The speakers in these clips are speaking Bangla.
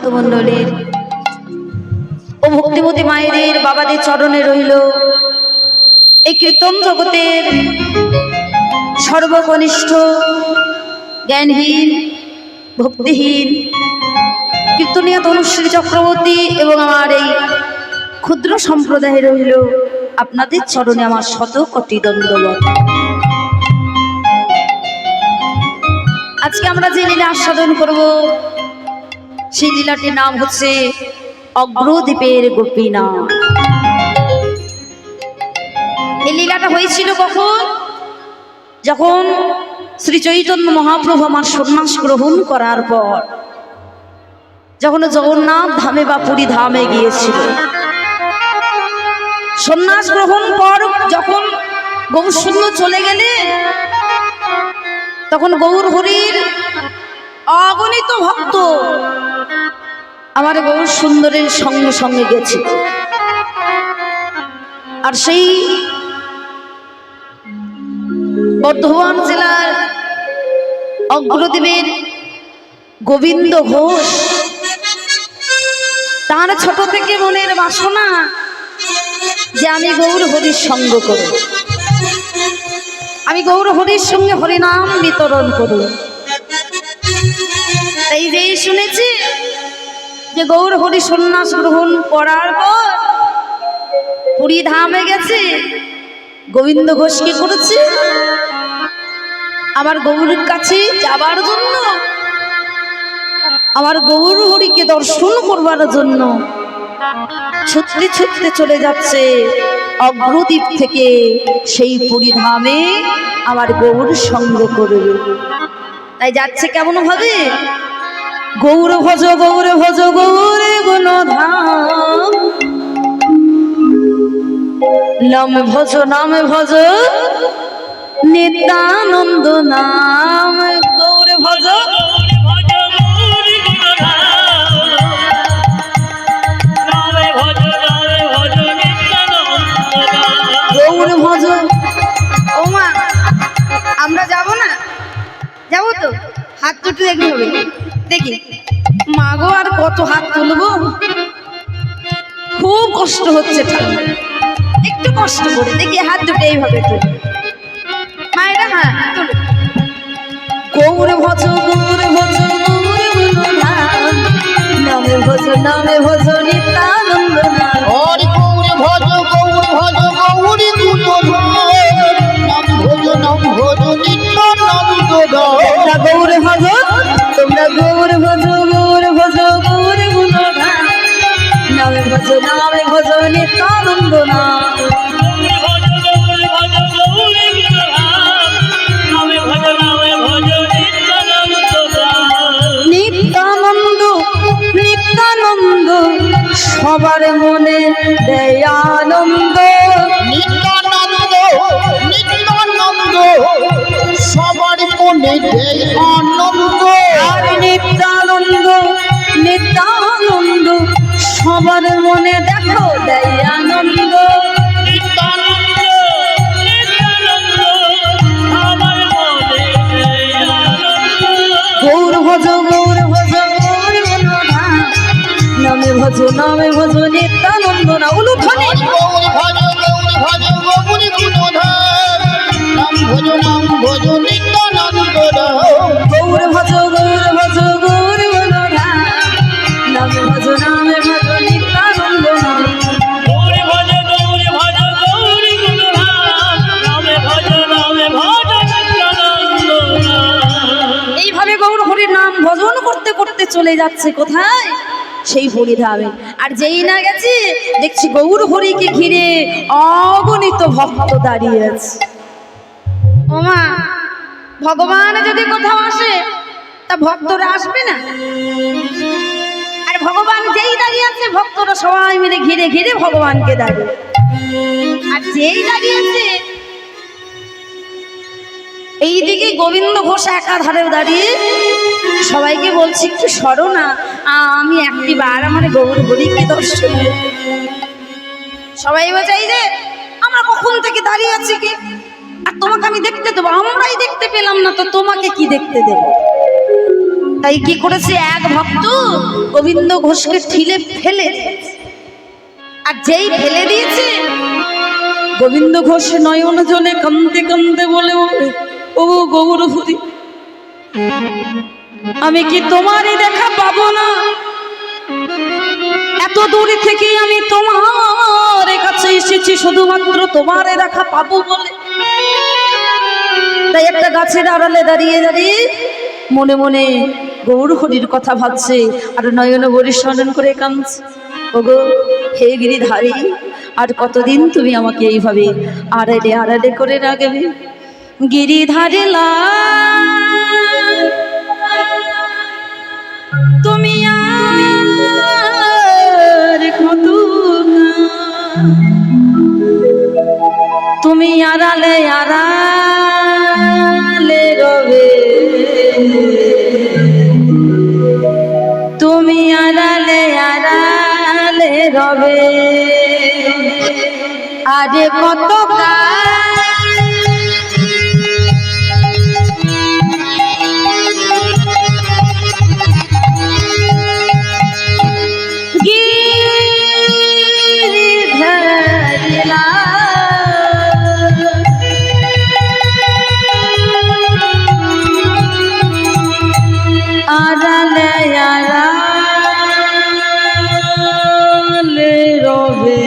ভক্তমণ্ডলীর ও ভক্তিমতী মায়েদের বাবাদের চরণে রইল এই কীর্তন জগতের সর্বকনিষ্ঠ জ্ঞানহীন ভক্তিহীন কীর্তনিয়া তনুশ্রী চক্রবর্তী এবং আমার এই ক্ষুদ্র সম্প্রদায়ে রইল আপনাদের চরণে আমার শত কোটি দণ্ডবত। আজকে আমরা যে লীলা আস্বাদন করব সেই লীলাটির নাম হচ্ছে অগ্রদ্বীপের গোপীনাথ। এই লীলাটা হয়েছিল কখন? যখন শ্রী চৈতন্য মহাপ্রভু আমার সন্ন্যাস গ্রহণ করার পর যখন জগন্নাথ ধামে বা পুরী ধামে গিয়েছিল, সন্ন্যাস গ্রহণ পর যখন গৌরশূন্য চলে গেলে তখন গৌর হরির অগণিত ভক্ত আমার গৌর সুন্দরের সঙ্গে সঙ্গে গেছে। আর সেই বর্ধমান জেলার অগ্রদ্বীপের গোবিন্দ ঘোষ, তার ছোট থেকে মনের বাসনা যে আমি গৌর হরির সঙ্গ করব, আমি গৌর হরির সঙ্গে হরিনাম বিতরণ করব। তাই যেই শুনেছি যে গৌর হরি সন্ন্যাস গ্রহণ করার পর পুরী ধামে গেছে, গোবিন্দ ঘোষ কি করেছে? আমার গৌরের কাছে যাবার জন্য, আমার গৌর হরিকে দর্শন করবার জন্য ছুটতে ছুটতে চলে যাচ্ছে অগ্রদ্বীপ থেকে সেই পুরী ধামে আমার গৌর সঙ্গ করবে। তাই যাচ্ছে কেমন ভাবে? গৌর ভজ গৌর ভজ গৌরে গুণধাম, নাম ভজ নাম ভজ নিত্যানন্দ নাম। গৌর ভজ গৌর ভজ। ও মা, আমরা যাব না? যাবো তো? হাত দুটো দেখতে হবে, দেখি। মাগো আর কত হাত তুলবো, খুব কষ্ট হচ্ছে, একটু কষ্ট করে দেখি। হাত দুটো এইভাবে তুল মায়েরা, হ্যাঁ তুলো। গৌর ভজ গৌর ভজ গৌর গুণধাম, নামে ভজ নামে ভজ নিত্যানন্দ নাম। হরি গৌর ভজ গৌর ভজ গৌরী গুণধাম, নাম ভজ নিত্যানন্দ নাম। গৌর ভজ, তোমরা গৌর ভজ গৌর ভজ গৌর গুণধাম, নামে ভজ নিত্যানন্দ নাম। নিত্যানন্দ নিত্যানন্দ সবার মনে দেয় আনন্দ। নিত্যানন্দ নিত্যানন্দ সবার মনে দেয় আনন্দ। আর নিত্যানন্দ নিত্যানন্দ সবার মনে দেখো দেয় আনন্দ। গৌর ভজ গৌর ভজ গৌর গুণধাম, নামে ভজ নিত্যানন্দ না। উলুধ্বনি গৌর ভজ গৌর ভজ গৌরী গুণধাম, নাম ভজ নিত্যানন্দ নাম। গৌর ভজ গৌর ভজ গৌর গুণধাম, নামে ভজ নিত্যানন্দ নাম। এইভাবে গৌর হরির নাম ভজন করতে করতে চলে যাচ্ছে কোথায়? সেই পুরী ধামে। আর যেই না গেছে দেখছি গৌর হরিকে ঘিরে অগণিত ভক্ত দাঁড়িয়ে আছে। ওমা, ভগবান যদি কোথাও আসে তা ভক্তরা আসবে না? আর ভগবান যেই দাঁড়িয়ে আছে ভক্তরা সবাই মিলে ঘিরে ঘিরে ভগবানকে দাঁড়িয়ে। আর যেই দাঁড়িয়ে আছে এইদিকে গোবিন্দ ঘোষ একাধারে দাঁড়িয়ে সবাইকে বলছি একটু সরো না, আমি একটি বার আমার গৌর হরিকে দর্শন। সবাই চাই যে আমরা কখন থেকে দাঁড়িয়ে আছি কি, আর তোমাকে আমি দেখতে দেবো? আমরাই দেখতে পেলাম না তো তোমাকে কি দেখতে দেব? তাই কি করেছে, এক ভক্ত গোবিন্দ ঘোষকে ঠিলে ফেলে দিয়েছে। আর যেই ফেলে দিয়েছে, গোবিন্দ ঘোষ নয়ন জলে কাঁদতে কাঁদতে বলে, ও গৌর হরি, আমি কি তোমারই দেখা পাবো না? এত দূরে থেকে আমি তোমার কাছে এসেছি শুধুমাত্র তোমারে দেখা পাবো বলে। তাই একটা গাছের আড়ালে দাঁড়িয়ে দাঁড়িয়ে মনে মনে গৌর হরির কথা ভাবছে আর নয়ন ভরে স্মরণ করে কাঁদছে। ওগো হে গিরিধারী, আর কতদিন তুমি আমাকে এইভাবে আড়ালে আড়ালে করে রাখবে? গিরিধারে তুমি আর কত, তুমি আড়ালে আড়ালে রবে, তুমি আড়ালে আড়ালে রবে, আরে কত আড়ালে আড়ালে রবে,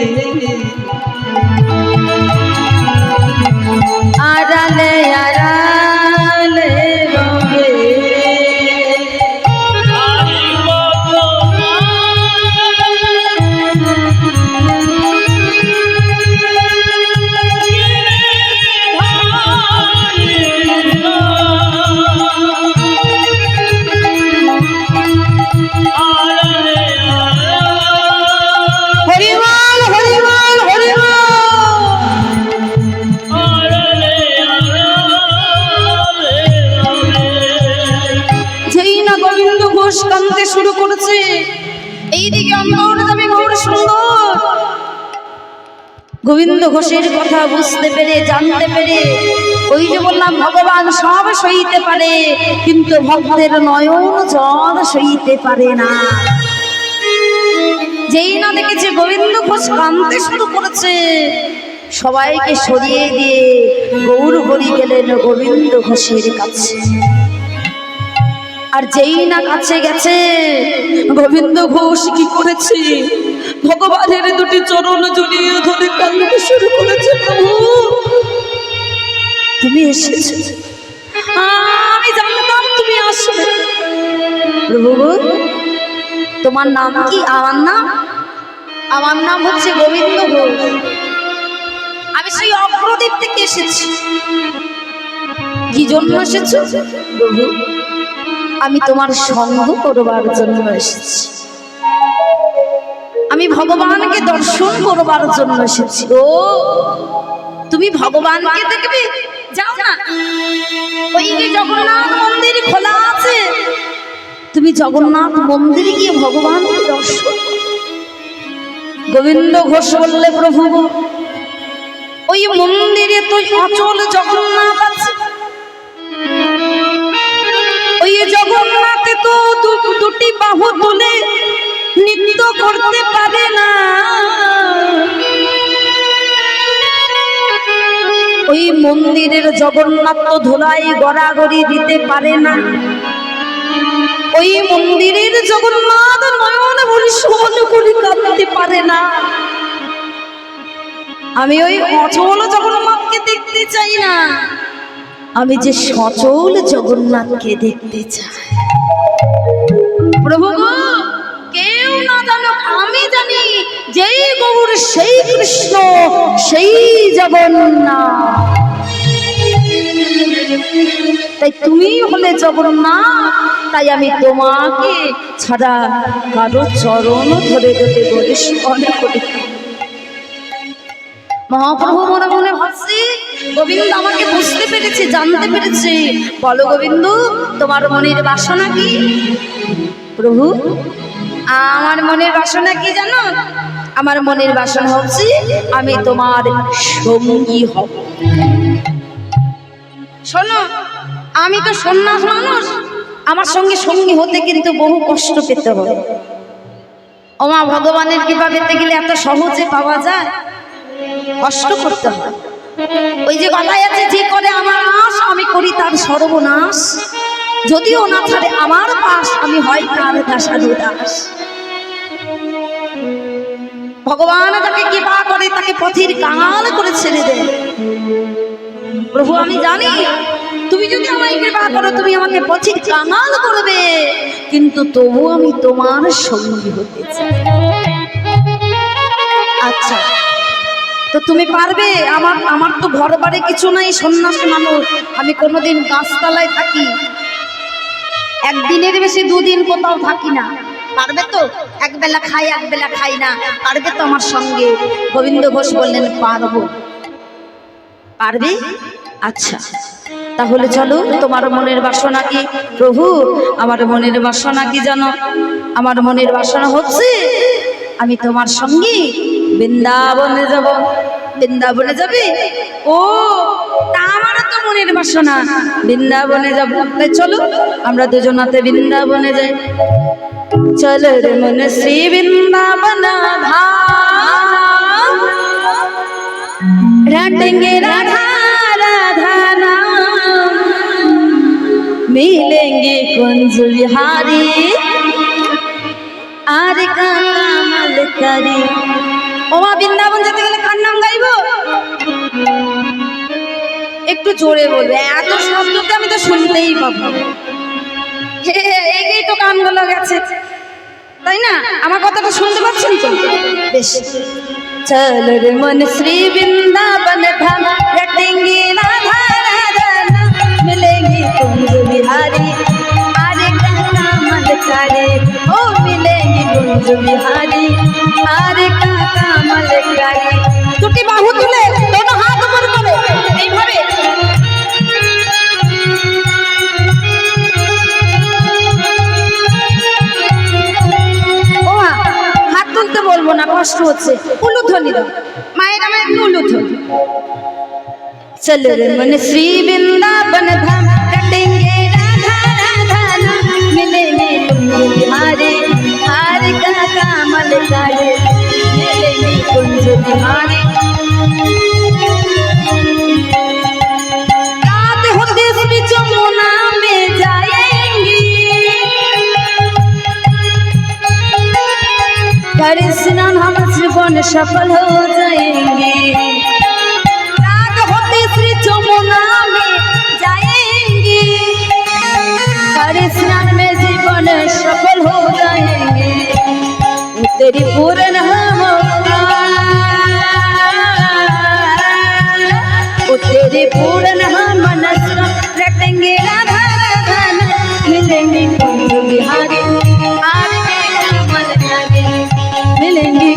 আড়ালে আড়ালে রবে, হরিবল হরিবল হরিবল। যেই না গোবিন্দ ঘোষ কাঁদতে শুরু করেছে, এইদিকে অন্তর্যামী গৌর সুন্দর গোবিন্দ ঘোষের কথা বুঝতে পেরে জানতে পেরে, ওই যে বললাম ভগবান সব সইতে পারে কিন্তু ভক্তের নয়ন জল সইতে পারে না। যেই না দেখেছে গোবিন্দ ঘোষ কাঁদতে শুরু করেছে, সবাইকে সরিয়ে দিয়ে গৌর হরি গেলেন গোবিন্দ ঘোষের কাছে। আর যেই না কাছে গেছে, গোবিন্দ ঘোষ কি করেছে, ভগবানের দুটি চরণ জড়িয়ে ধরে কাঁদতে শুরু করেছে। প্রভু তুমি এসেছো, আমি জানতাম তুমি আসবে। প্রভু তোমার নাম কি? আমার নাম হচ্ছে গোবিন্দ ঘোষ, আমি সেই অগ্রদ্বীপ থেকে এসেছি। কি জন্য এসেছো? প্রভু আমি তোমার সঙ্গ করবার জন্য এসেছি, আমি ভগবানকে দর্শন করবার জন্য এসেছি। ও তুমি ভগবানকে দেখবে? যাও না, ওই যে জগন্নাথ মন্দির খোলা আছে, তুমি জগন্নাথ মন্দিরে গিয়ে ভগবানকে দর্শন। গোবিন্দ ঘোষ বললে, প্রভু ওই মন্দিরে তো অচল জগন্নাথ আছে, ওই জগন্নাথে তো দুটি বাহু তুলে নৃত্য করতে পারে না, ওই মন্দিরের জগন্নাথ তো ধুলাই গড়াগড়ি দিতে পারে না, ওই মন্দিরের জগন্নাথ নয়ন ভরে সহন করে কাঁদতে পারে না। আমি ওই অচল জগন্নাথকে দেখতে চাই না, আমি যে সচল জগন্নাথকে দেখতে চাই। প্রভু কেউ না জানো, আমি জানি যেই গৌর সেই কৃষ্ণ সেই জগন্নাথ। তাই তুমি হলে জগন্নাথ, তাই আমি তোমাকে ছাড়া কারো চরণ ধরে ধরে বলে স্মরণ করি। মহাপ্রভু মনে মনে ভাবছি, গোবিন্দ আমাকে বুঝতে পেরেছে, জানতে পেরেছে। বলো গোবিন্দ তোমার মনের বাসনা কি? প্রভু আমার মনের বাসনা কি জানো? আমার মনের বাসনা হচ্ছে আমি তোমার সঙ্গী হব। শোনো, আমি তো সন্ন্যাস মানুষ, আমার সঙ্গে সঙ্গী হতে কিন্তু বহু কষ্ট পেতে হবে। ওমা ভগবানের কৃপা পেতে গেলে এত সহজে পাওয়া যায়? কষ্ট করতে হয়। ওই যে কথায় আছে, যে করে আমার আশ আমি করি তার সর্বনাশ, যদিও না ছাড়ে আমার পাশ আমি হয় তার দাসানু দাস। ভগবান তাকে কৃপা করে, তাকে পথের কাঙাল করে ছেড়ে দেয়। প্রভু আমি জানি তুমি যদি আমায় কৃপা করো তুমি আমাকে পথের কাঙাল করবে, কিন্তু তবু আমি তোমার সঙ্গী হতে চাই। আচ্ছা তো তুমি পারবে? আমার তো ঘর বাড়ি কিছু নাই, সন্ন্যাসী মানুষ, আমি কোনোদিন গাছতলায় থাকি, একদিনের বেশি দুদিন কোথাও থাকি না। পারবে তো? একবেলা খাই একবেলা খাই না, পারবে তো আমার সঙ্গে? গোবিন্দ ঘোষ বললেন পারবো। পারবে? আচ্ছা তাহলে চলো, তোমার মনের বাসনা কি? প্রভু আমার মনের বাসনা কি জানো? আমার মনের বাসনা হচ্ছে আমি তোমার সঙ্গে বৃন্দাবনে যাব। বৃন্দাবনে যাবে? ও তা আমারও তো মনের বাসনা, বৃন্দাবনে যাব। তাই চলো আমরা দুজনাতে বৃন্দাবনে যাই। চল রে মন শ্রী বৃন্দাবন ধাম, रटेंगे राधा राधा नाम, मिलेंगे कुंज बिहारी আর কামাল করি। ওমা বৃন্দাবন যেতে গেলে কার নাম গাইবো? একটু জোরে বলবে, এত শব্দতে আমি তো শুনতেই পাবো। এই তো কানগুলো গেছে, তাই না? আমার কথাটা শুনতে পাচ্ছেন তো? বেশ। चल रे मन श्री वृंदावन धाम, रटेंगे राधा राधा नाम, मिलेंगे कुंज बिहारी आरे कमल करे। ओ मिलेंगे कुंज बिहारी आरे कमल करे। দুটি বাহু তুলে দোনো হাত উপর করে এইভাবে বলবো না, কষ্ট হচ্ছে। উলুধ্বনি দাও মায়ের, আমার একটু উলুধ্বনি। চল রে মন শ্রী বৃন্দাবন ধাম, रटेंगे राधा राधा नाम, मिलेंगे कुंज बिहारी हार का कमल करे। मिलेंगे कुंज बिहारी। रात होते श्री जमुना में जाएंगे, कर स्नान हम जीवन सफल हो जाएंगे। रात होते श्री जमुना में जाएंगे, कर स्नान में जीवन सफल हो जाएंगे। तेरी पूर्ण हम तेरी पूर्ण हम मनस रटेंगे राधा राधा नाम, मिलेंगे कुंज बिहारी आर के कमल करे। मिलेंगे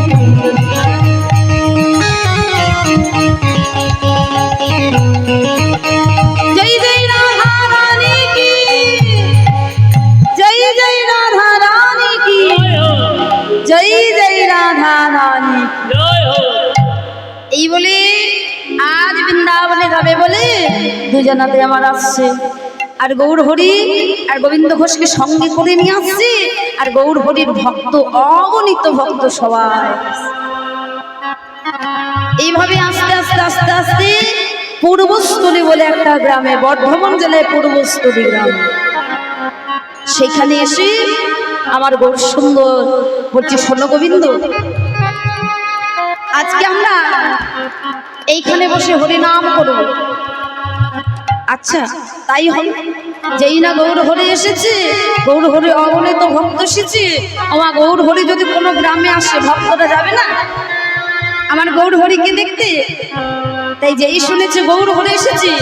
जय जय राधा रानी की, जय जय राधा रानी की, जय जय राधा रानी। এই বলে আজ বৃন্দাবনে যাবে বলে দুজনাতে আমার আসছে, আর গৌর হরি আর গোবিন্দ ঘোষকে সঙ্গে করে নিয়ে আসছে, আর গৌর হরির ভক্ত অগণিত ভক্ত সবাই। এইভাবে আস্তে আস্তে আস্তে আস্তে পূর্বস্থলী বলে একটা গ্রামে, বর্ধমান জেলায় পূর্বস্থলী গ্রাম, সেখানে এসে আমার গৌর সুন্দর বলছি শোনো গোবিন্দ, আজকে আমরা এইখানে বসে হরিনাম করব। আচ্ছা তাই হবে। যেই না গৌর হরি এসেছে, গৌর হরি অগণিত ভক্ত এসেছে, আমার গৌর হরি যদি কোনো গ্রামে আসে ভক্তরা যাবে না আমার গৌর হরিকে দেখতে? তাই যেই শুনেছে গৌর হরি এসেছে,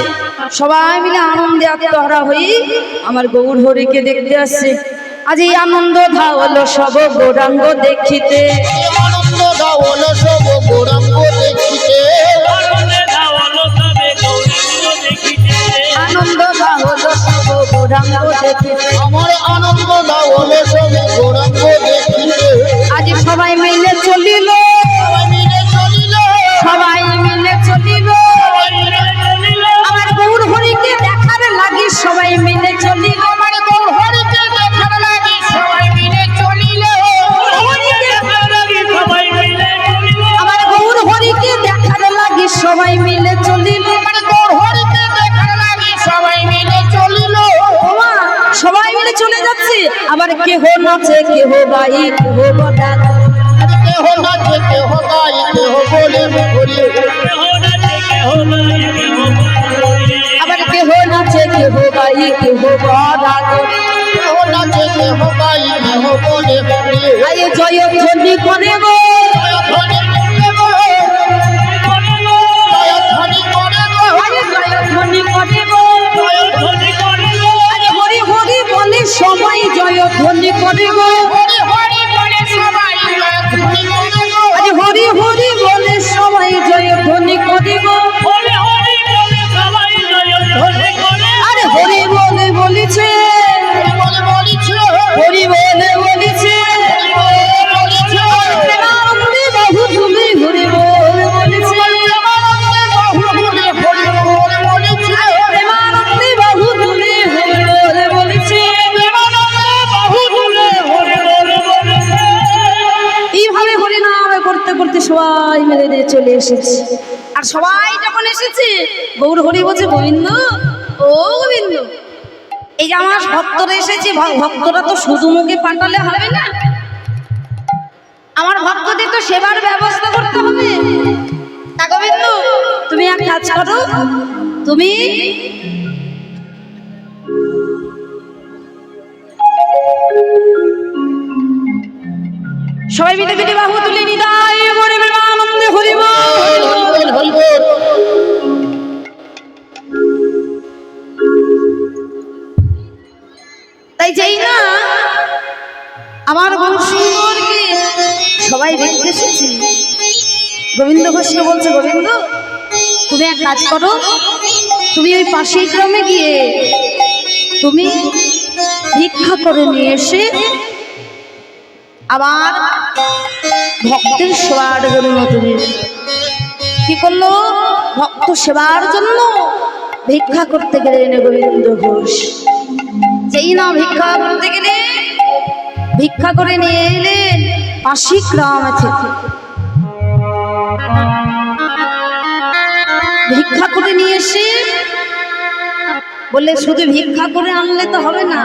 সবাই মিলে আনন্দে আত্মহারা হয়ে আমার গৌর হরিকে দেখতে আসছে। আজ এই আনন্দ ধাওয়ালো সব গৌরাঙ্গ দেখিতে, আনন্দ দাওয়ালো সব গৌরাঙ্গ দেখিতে, আনন্দ ধাওয়ালো সব গৌরাঙ্গ দেখিতে, আমার আনন্দ দাওয়ালো সব গৌরাঙ্গ দেখিতে। আজ সবাই মিলে চলিল, সবাই মিলে চলিল, সবাই মিলে চলিল, আমার গৌর হরিকে দেখার লাগি সবাই মিলে চলিল। আমার গৌর হরি নাচে কেহ গাই কেহ বদান কেহ নাচে কেহ গাই কেহ বলে হরি আবার কেহ নাচে কেহ গাই কেহ বদান কেহ নাচে কেহ গাই কেহ বলে হরি আয়ে জয় ধ্বনি করে গো জয়ধ্বনি করে গো জয়ধ্বনি করে গো আয়ে জয় ধ্বনি করে গো জয়ধ্বনি করে গো আরে হরি হরি বলে সবাই জয় ধ্বনি করে গো হরি হরি বলে সবাই জয়ধ্বনি করে গো আরে হরি হরি বলে সবাই জয় ধ্বনি করে গো আরে হরি বলে বলিছে বলে বলিছে হরি বলে বলিছে বলিছে প্রেমানন্দে বাহু তুলে হরি বলে বলিছে প্রেমানন্দে বাহু তুলে হরি বলে বলিছে এইভাবে হরি নাম করতে করতে সবাই মিলে দিয়ে চলে এসেছে আর সবাই যখন এসেছে গৌর হরি বলছে গোবিন্দ ও গোবিন্দ এই যে আমার ভক্তরা এসেছে ভক্তরা তো শুধু মুখে পাঠালে হবে না আমার ভক্তদের তো সেবার ব্যবস্থা করতে হবে তা গোবিন্দ তুমি এক কাজ করো তুমি সবাই মিলে মিলে বাহু তুলে নিতাই করে আনন্দে হরিব তাই যাই না আমার বংশীকে সবাই দেখতে এসেছি গোবিন্দ ঘোষকে বলছে গোবিন্দ তুমি এক কাজ করো তুমি ওই পাশের গ্রামে গিয়ে তুমি ভিক্ষা করে নিয়ে এসে আবার ভক্তের সেবার জন্য তুমি কি করলো ভক্ত সেবার জন্য ভিক্ষা করতে গেলেন গোবিন্দ ঘোষ যেই না ভিক্ষা করতে গেলে ভিক্ষা করে নিয়ে এলেন পাশি গ্রাম থেকে ভিক্ষা করে নিয়ে এসে বললে শুধু ভিক্ষা করে আনলে তো হবে না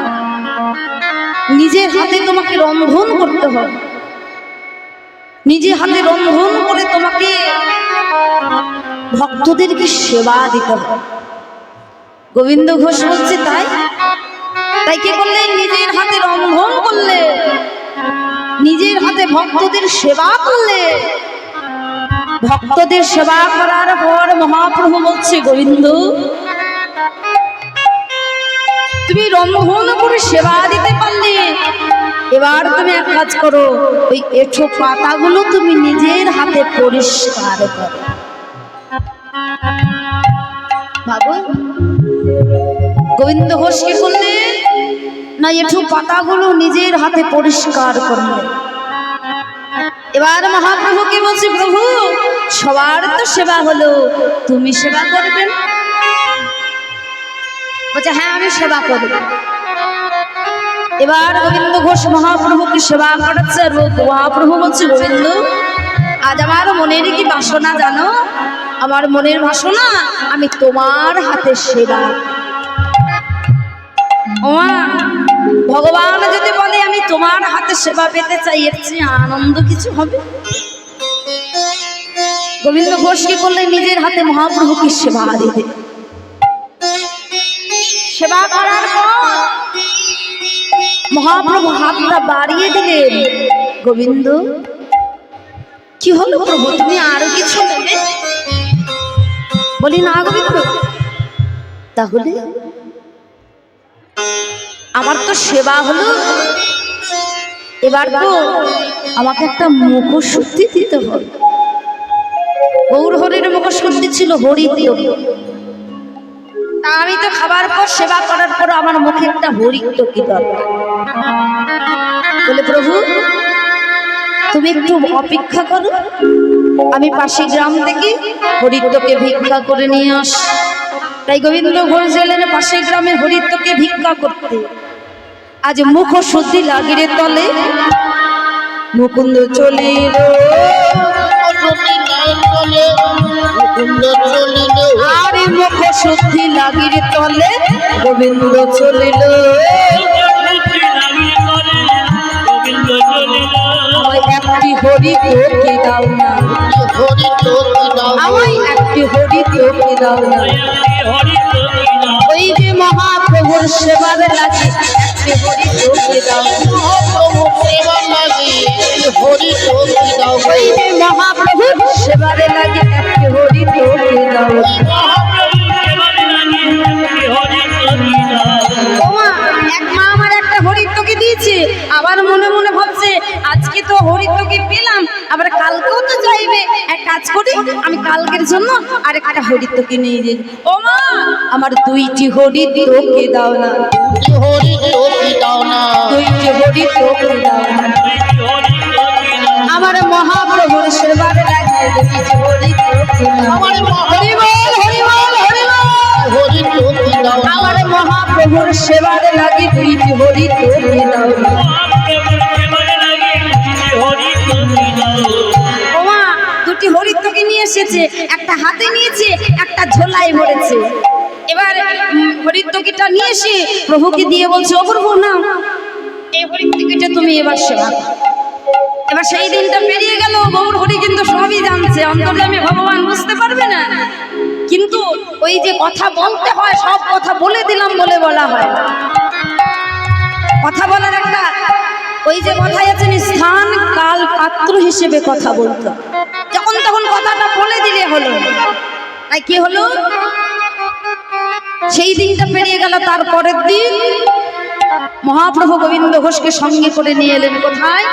নিজের হাতে তোমাকে রন্ধন করতে হবে নিজে হাতে রন্ধন করে তোমাকে ভক্তদেরকে সেবা দিতে হবে গোবিন্দ ঘোষ বলছে তাই তাই কি করলেন নিজের হাতে রন্ধন করলে নিজের হাতে ভক্তদের সেবা করলে ভক্তদের সেবা করার পর মহাপ্রভু বলছে গোবিন্দ তুমি রন্ধন করে সেবা দিতে পারলে এবার তুমি এক কাজ করো ওই এঁঠো পাতাগুলো তুমি নিজের হাতে পরিষ্কার করো ভাবো গোবিন্দ ঘোষ কি করলে না এঁঠো পাতাগুলো নিজের হাতে পরিষ্কার করলে এবার মহাপ্রভু কি বলছে প্রভু সবার তো সেবা হলো তুমি সেবা করবেন বলছে হ্যাঁ আমি সেবা করব এবার গোবিন্দ ঘোষ মহাপ্রভুকে সেবা করাচ্ছে আর মহাপ্রভু বলছে গোবিন্দ আজ আমার মনের কি বাসনা জানো আমার মনের বাসনা আমি তোমার হাতে সেবা ওমা ভগবান যদি বলে আমি তোমার হাতে সেবা পেতে চাই এর চেয়ে আনন্দ কিছু হবে গোবিন্দ ঘোষ কি করলে নিজের হাতে মহাপ্রভুকে সেবা দিতে সেবা করার পর মহাপ্রভু হাতটা বাড়িয়ে দিলেন গোবিন্দ কি হলো প্রভু তুমি আরো কিছু নেবে বলি না গোবিন্দ তাহলে আমার তো সেবা হলো এবার তো আমাকে একটা মুখশুদ্ধি দিতে হবে গৌর হরির মুখশুদ্ধি ছিল হরিদ্র তা আমি তো খাবার পর সেবা করার পর আমার মুখে একটা হরিদ্র কি দরকার বলে প্রভু তুমি একটু অপেক্ষা করো আমি পাশে গ্রাম থেকে হরিদ্রকে ভিক্ষা করে নিয়ে আস তাই গোবিন্দ ঘোষ এলেন পাশে গ্রামে হরিদ্রকে ভিক্ষা করতে আজ মুখ শুদ্ধি লাগিরে তলে মুকুন্দ চলিল আরে মুখ শুদ্ধি লাগিরে তলে গোবিন্দ চলিল আমায় একটি হরি তোকে দাও না, হরি তোকে দাও আমায় একটি হরি তোকে দাও না। ওই যে মহাপ্রভুর সেবার লাগে একটি হরি তোকে দাও না। মহাপ্রভু সেবার লাগে হরি তোকে দাও ওই যে মহাপ্রভুর সেবারে লাগে একটি হরি তোকে দাও না। ওমা, এক মা আমার একটা হরিত্বকে দিয়েছে, আবার মনে মনে ভাবছে আজকে তো হরিত্বকে পেলাম, আবার কালকেও তো চাইবে। এক কাজ করি, আমি কালকের জন্য আর একটা হরিত্বকে নিয়ে যাই। ওমা, আমার দুইটি হরিত্বকে দাও না, হরি তোকে দাও না দুইটি হরিত্বকে দাও না। আমার মহাপ্রভুর সেবারে লাগে দুইটি হরিত্বকে দাও না। আমার হরি বল, হরি বল, হরি বল। হরি তোকে দাও না আমার মহাপ্রভুর সেবারে লাগে দুইটি হরিত্বকে দাও না। ওমা, দুটি হরিত্বকে নিয়ে এসেছে, একটা হাতে নিয়েছে, একটা ঝোলায় ভরেছে। এবার হরিত্বকিটা নিয়ে এসে প্রভুকে দিয়ে বলছে, ও প্রভু না, এই হরিত্বকিটা তুমি এবার সেবা করো। এবার সেই দিনটা পেরিয়ে গেল, গৌর হরি কিন্তু সবই জানছে, অন্তর্যামী ভগবান বুঝতে পারবে না, কিন্তু ওই যে কথা বলতে হয় সব কথা বলে দিলাম বলে বলা হয়। কথা বলার একটা ওই যে কথাই আছে, স্থান কাল পাত্র হিসেবে কথা বলতো, যখন তখন কথাটা বলে দিলে হলো। তাই কি হলো, সেই দিনটা পেরিয়ে গেল। তারপরের দিন মহাপ্রভু গোবিন্দ ঘোষকে সঙ্গে করে নিয়ে এলেন কোথায়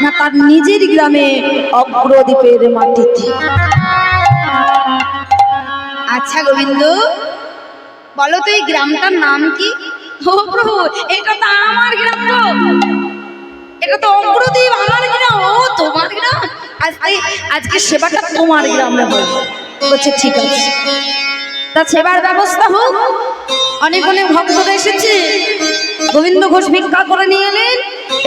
না, তার নিজের গ্রামে অগ্রদ্বীপের মাটিতে। আচ্ছা গোবিন্দ, বলো তো এই গ্রামটার নাম কি? ও প্রভু, এটা তো আমার গ্রাম গো, এটা তো অগ্রদ্বীপ আমার গ্রাম। ও তোমার গ্রাম, আজকে সেবাটা তোমার গ্রামে হবে। বলছে ঠিক আছে, তা সেবার ব্যবস্থা হোক। অনেক অনেক ভক্তরা এসেছে, গোবিন্দ ঘোষ ভিক্ষা করে নিয়ে এলেন।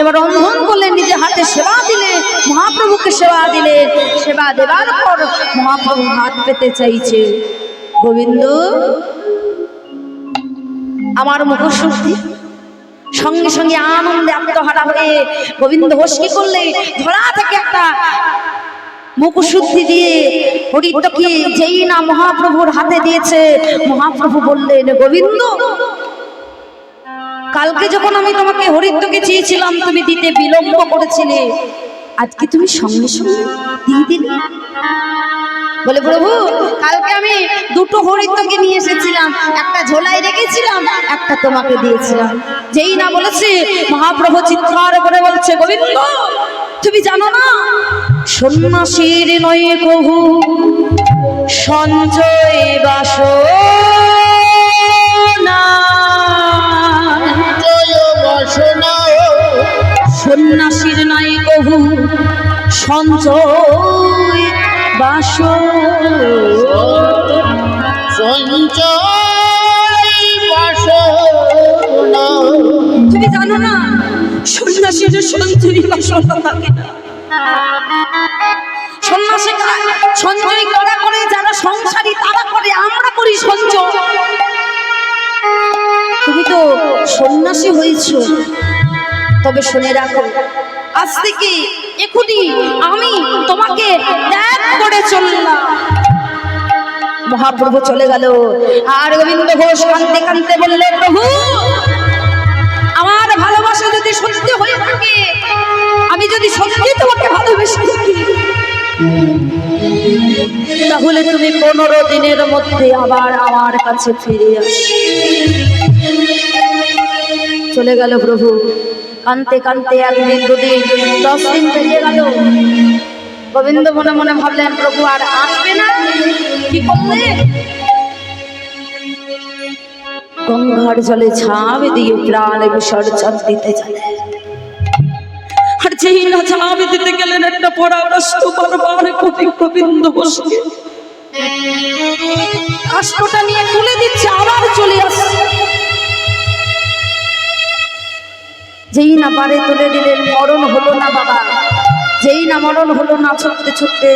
এবার রন্ধন করলেন, নিজে হাতে সেবা দিলেন, মহাপ্রভুকে সেবা দিলেন। সেবা দেবার পর মহাপ্রভু হাত পেতে চাইছে, গোবিন্দ আমার মুখশুদ্ধি। সঙ্গে সঙ্গে আনন্দে আত্মহারা হয়ে গোবিন্দ ঘোষ কি করলে, ধরা থেকে একটা মুখশুদ্ধি দিয়ে হরিত্বকে যেই না মহাপ্রভুর হাতে দিয়েছে, মহাপ্রভু বললেন, গোবিন্দ কালকে যখন আমি তোমাকে হরিত্বকে চেয়েছিলাম তুমি দিতে বিলম্ব করেছিলে, আজকে তুমি সঙ্গে সঙ্গে দিয়ে দিলে। বলে প্রভু, কালকে আমি দুটো হরিত্বকে নিয়ে এসেছিলাম, একটা ঝোলায় রেখেছিলাম, একটা তোমাকে দিয়েছিলাম। যেই না বলেছে, মহাপ্রভু চিৎকার করে বলছে, গোবিন্দ তুমি জানো না, সন্ন্যাসীর নয় কহু সঞ্চয় বাসনা, জয় বাসনা সন্ন্যাসীর নয় কহু সঞ্চয় সঞ্চয় বাসনা। তুমি জানো না, সন্ন্যাসীর সঞ্চয় বাসনা থাকে না। সন্ন্যাসী সঞ্চয় করা করে, যারা সংসারী তারা করে, আমরা করি সঞ্চয়। তুমি তো সন্ন্যাসী হয়েছো, তবে শুনে রাখো, আজ থেকে এখনই আমি তোমাকে ত্যাগ করে চললাম। মহাপ্রভু চলে গেল, আর গোবিন্দ ঘোষ কাঁদতে কাঁদতে বললে, প্রভু আমার ভালোবাসা যদি সত্যি হয়ে থাকে, আমি যদি সত্যি তোমাকে ভালোবেসে থাকি, তাহলে তুমি 15 দিনের মধ্যে আবার আমার কাছে ফিরে আসো। চলে গেল প্রভু। কানতে কানতে একদিন, দুদিন, 10 দিন পেরিয়ে গেল। গোবিন্দ মনে মনে ভাবলেন, প্রভু আর আসবে না। কি করলে, গঙ্গার জলে ঝাঁপ দিয়ে প্রাণ বিসর্জন দিতে চলে। আর যেই না ঝাঁপ দিতে গেলেন, একটা পরামর্শ বারবার কবি গোবিন্দ বসে কাষ্ঠটা নিয়ে তুলে দিচ্ছে, আবার চলে আসছে। যেই না পারে তুলে দিলেন, মরণ হলো না বাবা। যেই না মরণ হলো না, ছুটতে ছুটতে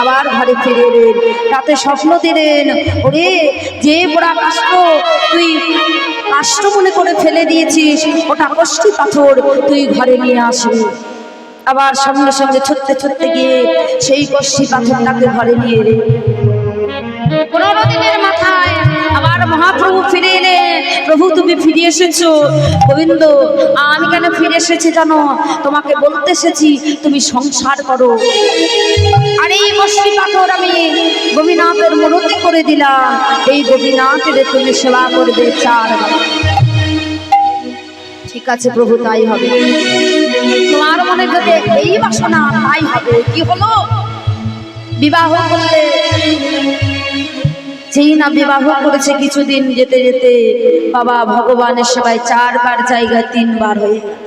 আবার ঘরে ফিরে এলেন। রাতে স্বপ্ন দিলেন, ওরে যে পোড়া কাষ্ঠ তুই কাষ্ঠ মনে করে ফেলে দিয়েছিস, ওটা কষ্টি পাথর, তুই ঘরে নিয়ে আসবি। আবার সঙ্গে সঙ্গে ছুটতে ছুটতে গিয়ে সেই কষ্টি পাথরটাকে ঘরে নিয়ে এলে। 15 দিনের মাথায় আবার মহাপ্রভু ফিরে এলে। প্রভু তুমি ফিরে এসেছো। গোবিন্দ আমি কেন ফিরে এসেছি জানো? তোমাকে বলতে এসেছি তুমি সংসার করো। আর এই কষ্টি পাথর আমি গোপীনাথের মূর্তি করে দিলাম, এই গোপীনাথের তুমি সেবা করবে 4 বার। ঠিক আছে প্রভু তাই হবে। তোমার মনে যদি এই বাসনা তাই হবে। কি হলো? বিবাহ করলে। যেই না বিবাহ করেছে কিছুদিন যেতে যেতে বাবা ভগবানের সেবায় 4 বার জায়গায় 3 বার হয়ে গেল।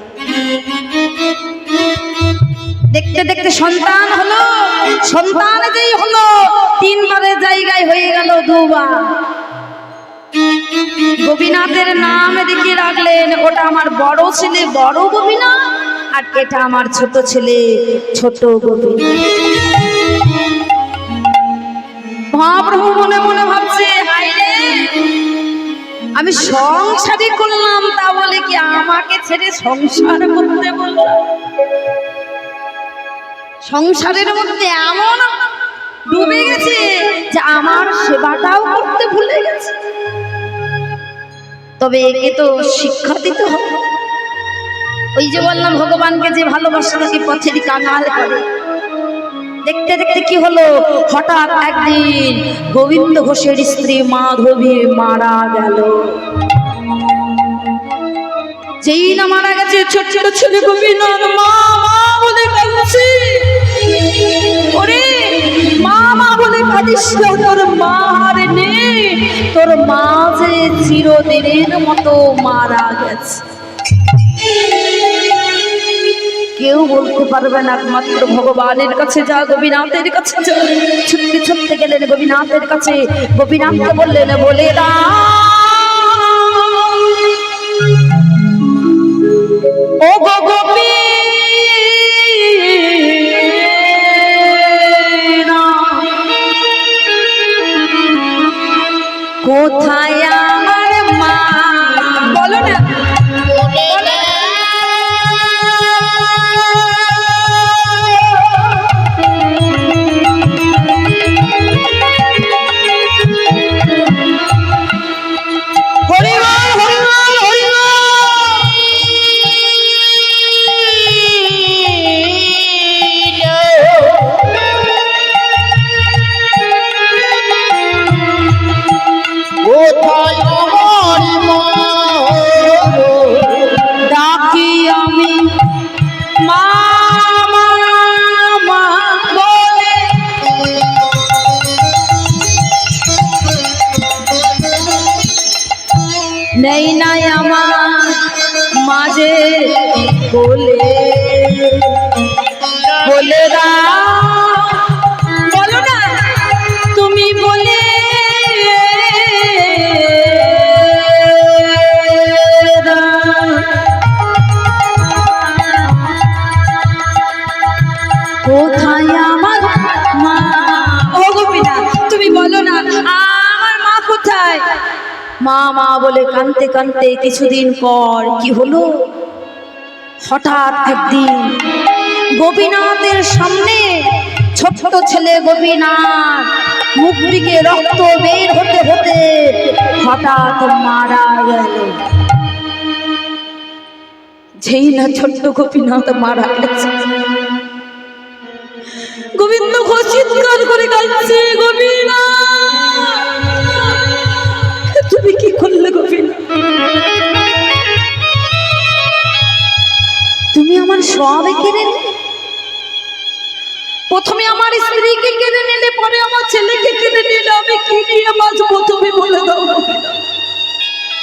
দেখতে দেখতে সন্তান হলো। সন্তান যেই হলো 3 বারের জায়গায় হয়ে গেল 2 বার। গোপীনাথের নাম এদিকে রাখলেন, ওটা আমার বড় ছেলে বড় গোপীনাথ, আর এটা আমার ছোট ছেলে ছোট গোপীনাথ। মহাপ্রভু মনে মনে ভাবছে, হায়রে আমি সংসারই করলাম তা বলে কি আমাকে ছেড়ে সংসার করতে বলল? সংসারের মধ্যে এমন ডুবে গেছে যে আমার সেবাটাও করতে ভুলে গেছে। তবে একে তো শিক্ষা দিতে হবে। ওই যে বললাম ভগবানকে যে ভালোবাসা তাকে পথের কাঙাল করে। দেখতে দেখতে কি হলো, হঠাৎ একদিন গোবিন্দ ঘোষের স্ত্রী মাধবী মারা গেল। যেই না মারা গেছে ছোট ছোট ছেলে গোপীনাথ মা মা বলে কাঁদছে। ওরে মা মা বলে কাঁদিস না, তোর মা আর নেই, তোর মা যে চিরদিনের মতো মারা গেছে। কেউ বলতে পারবে না, একমাত্র ভগবানের কাছে যা, গোপীনাথের কাছে যা। ছুটতে ছুটতে গেলেন গোপীনাথের কাছে। গোপীনাথকে বললেন, বলে ও গো গোপী কোথায় আমার মা? বলো না। নেই নাই আমার মাঝে বলে বলে বলো না তুমি বলে কোথায় আমার মা? ও গোপীনাথ তুমি বলো না আমার মা কোথায়? মা মা বলে কাঁদতে কাঁদতে কিছুদিন পর কি হলো, হঠাৎ একদিন গোপীনাথের সামনে ছোট্ট ছেলে গোপীনাথ মুখ থেকে রক্ত বের হতে হতে হঠাৎ মারা গেল। যেই না ছোট্ট গোপীনাথ মারা গেছে, গোবিন্দ ঘোষ চিৎকার করে কাঁদছে, গোপীনাথ তুমি কি করলে গোপীনাথ? তুমি আমার সব কেড়ে নিলে। প্রথমে আমার স্ত্রীকে কেড়ে নিলে, পরে আমার ছেলেকে কেড়ে নিলে, আমি কি নিয়ে বাঁচবো তুমি বলে দাও।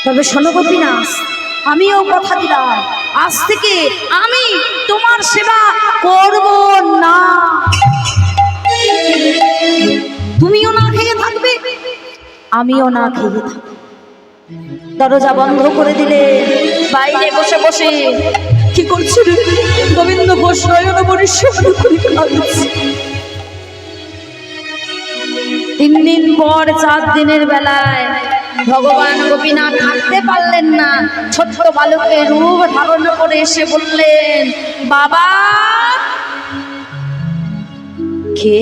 তবে শোনো গোপীনাথ, আমিও কথা দিলাম আজ থেকে আমি তোমার সেবা করব না। তুমিও না খেয়ে থাকবে, আমিও না খেয়ে থাকবো। দরজা বন্ধ করে দিলে, বাইরে বসে বসে কি করছে গোবিন্দ ঘোষ নয়ন পরিষ্কার করে কাঁদছে। 3 দিন পর 4 দিনের বেলায় ভগবান গোপীনাথ থাকতে পারলেন না, ছোট্ট বালকের রূপ ধারণ করে এসে বললেন, বাবা। কে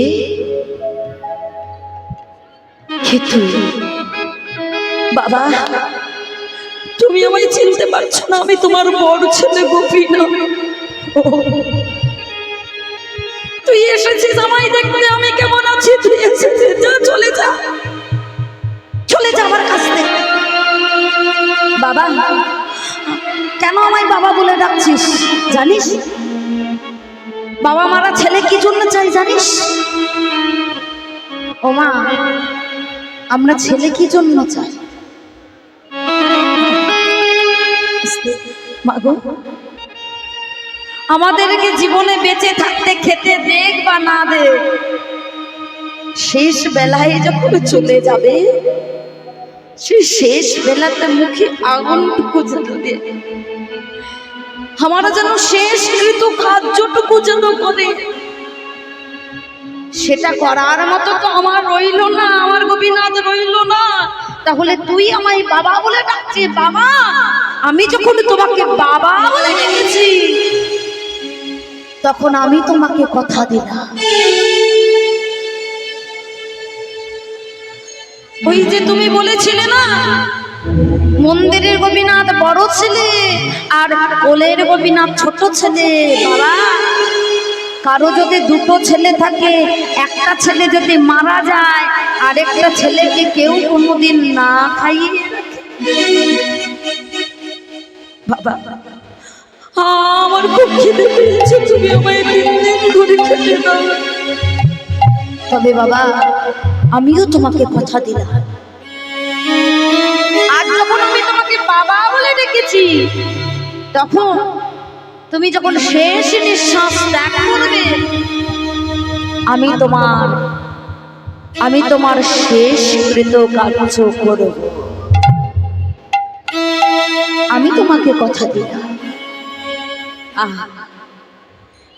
কে তুই? বাবা, তুমি আমায় চিনতে পারছো না? আমি তোমার বড় ছেলে গোপীনাথ। তুই এসেছিস আমায় দেখতে, আমি কেমন আছি তুই এসেছিস। যা, চলে যা, চলে যা আমার কাছ থেকে। বাবা, কেন আমায় বাবা বলে ডাকছিস জানিস? বাবা মারা ছেলে কি জন্য চাই জানিস? ও মা, আমরা ছেলে কি জন্য চাই? মাগো, আমাদেরকে জীবনে বেঁচে থাকতে খেতে দেখ বা না দেখ, শেষ বেলায় যখন চলে যাবে, সেই শেষ বেলাতে মুখে আগুনটুকু জ্বালাবে, আমার যেন শেষকৃত কার্যটুকু যেন করে, সেটা করার মতো তো আমার রইল না, আমার গোপীনাথ রইল না। তাহলে তুই আমায় বাবা বলে ডাকছিস। বাবা, আমি যখন তোমাকে বাবা বলে ডেকেছি, তখন আমি তোমাকে কথা দিলাম, ওই যে তুমি বলেছিলে না, মন্দিরের গোপীনাথ বড় ছেলে আর কোলের গোপীনাথ ছোট ছেলে। বাবা, কারো যদি দুটো ছেলে থাকে, একটা ছেলে যদি মারা যায়, আরেকটা ছেলেকে কেউ কোনোদিন না খাইয়ে বাবা, আমার খুব খিদে পেয়েছে, তুমি আমায় 3 দিন ধরে খেতে দাও। তবে বাবা, আমিও তোমাকে কথা দিলাম, আজ যখন আমি তোমাকে বাবা বলে ডেকেছি, তখন তুমি যখন শেষ নিঃশ্বাস ত্যাগ করবে, আমি তোমার শেষ কৃত কার্য করব। আমি তোমাকে কথা দিলাম।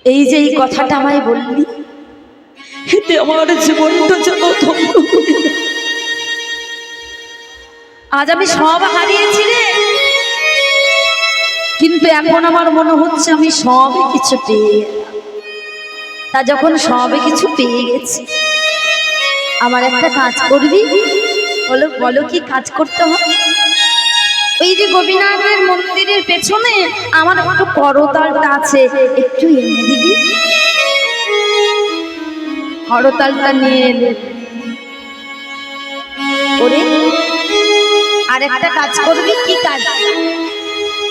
এই যে এই কথাটা আমায় বললি, এতে আমার জীবনটা যেন ধন্য হয়ে গেল। আজ আমি সব হারিয়েছি রে, কিন্তু এখন আমার মনে হচ্ছে আমি সব কিছু পেয়ে গেলাম। তা যখন সব কিছু পেয়ে গেছি, আমার একটা কাজ করবি? বলো বলো, কি কাজ করতে হবে? ওই যে গোপীনাথের মন্দিরের পেছনে আমার একটু করতালটা আছে, একটু এনে দিবি। করতালটা নিয়ে এলে ওরে, আর একটা কাজ করবি। কি কাজ?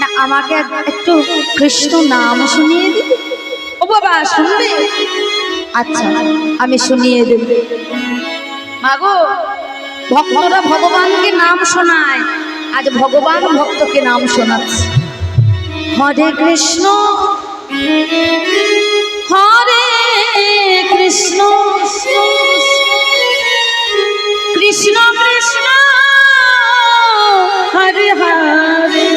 না, আমাকে একটু কৃষ্ণ নাম শুনিয়ে দিবি। ও বাবা, শুনবে? আচ্ছা, আমি শুনিয়ে দেব। মাগো, ভক্তরা ভগবানকে নাম শোনায়, আজ ভগবান ভক্তকে নাম শোনাচ্ছে। হরে কৃষ্ণ হরে কৃষ্ণ কৃষ্ণ কৃষ্ণ হরে হরে,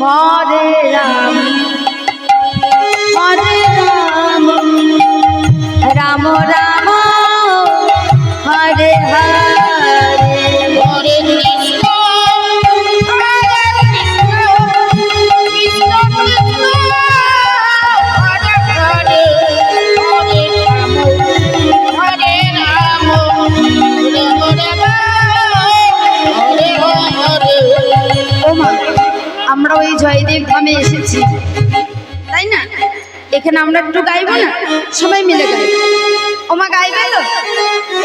হরে রাম হরে রাম, রাম রাম হরে হরে, হরে কৃষ্ণ হরে কৃষ্ণ কৃষ্ণ কৃষ্ণ হরে হরে, হরে রাম হরে রাম, রাম রাম হরে হরে। ও মা, আমরা ওই জয়দেব ধামে এসেছি, তাই না? এখানে আমরা একটু গাইবো না? সবাই মিলে গাই। ও মা, গাইবে তো?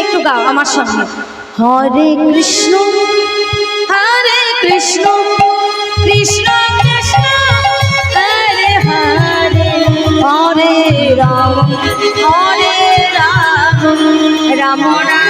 একটু গাও আমার সঙ্গে। হরে কৃষ্ণ কৃষ্ণ কৃষ্ণ হরে হরে, হরে রাম রাম রাম